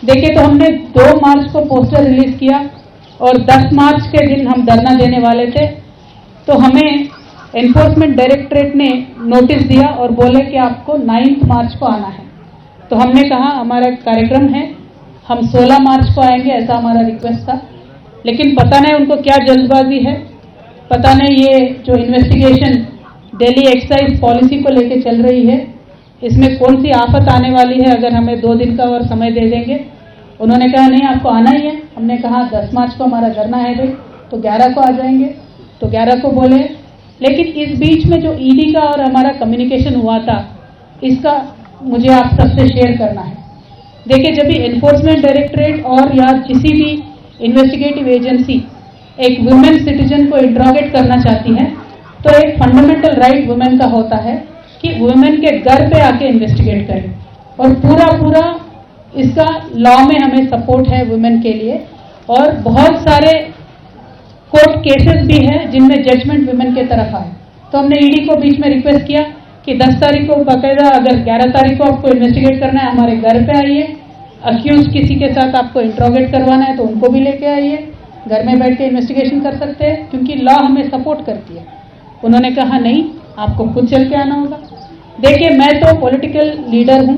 देखिए, तो हमने 2 मार्च को पोस्टर रिलीज किया और 10 मार्च के दिन हम धरना देने वाले थे। तो हमें एनफोर्समेंट डायरेक्टरेट ने नोटिस दिया और बोले कि आपको 9 मार्च को आना है। तो हमने कहा हमारा कार्यक्रम है, हम 16 मार्च को आएंगे, ऐसा हमारा रिक्वेस्ट था। लेकिन पता नहीं उनको क्या जल्दबाजी है, पता नहीं ये जो इन्वेस्टिगेशन दिल्ली एक्साइज पॉलिसी को लेके चल रही है, इसमें कौन सी आफत आने वाली है अगर हमें 2 दिन का और समय दे देंगे। उन्होंने कहा नहीं, आपको आना ही है। हमने कहा 10 मार्च को हमारा धरना है भाई, तो 11 को आ जाएंगे। तो 11 को बोले। लेकिन इस बीच में जो ईडी का और हमारा कम्युनिकेशन हुआ था, इसका मुझे आप सबसे शेयर करना है। देखिए, जब भी एनफोर्समेंट डायरेक्टरेट और या किसी भी इन्वेस्टिगेटिव एजेंसी एक वुमेन सिटीजन को इंट्रोगेट करना चाहती है, तो एक फंडामेंटल राइट वुमेन का होता है कि वुमेन के घर पे आके इन्वेस्टिगेट करें। और पूरा इसका लॉ में हमें सपोर्ट है वुमेन के लिए। और बहुत सारे कोर्ट केसेस भी हैं जिनमें जजमेंट वुमेन के तरफ आए। तो हमने ईडी को बीच में रिक्वेस्ट किया कि 10 तारीख को बाकायदा, अगर 11 तारीख को आपको इन्वेस्टिगेट करना है, हमारे घर पे आइए। अक्यूज किसी के साथ आपको इंट्रोगेट करवाना है तो उनको भी लेके आइए, घर में बैठ के इन्वेस्टिगेशन कर सकते हैं, क्योंकि लॉ हमें सपोर्ट करती है। उन्होंने कहा नहीं, आपको खुद चल के आना होगा। देखिए, मैं तो पॉलिटिकल लीडर हूँ,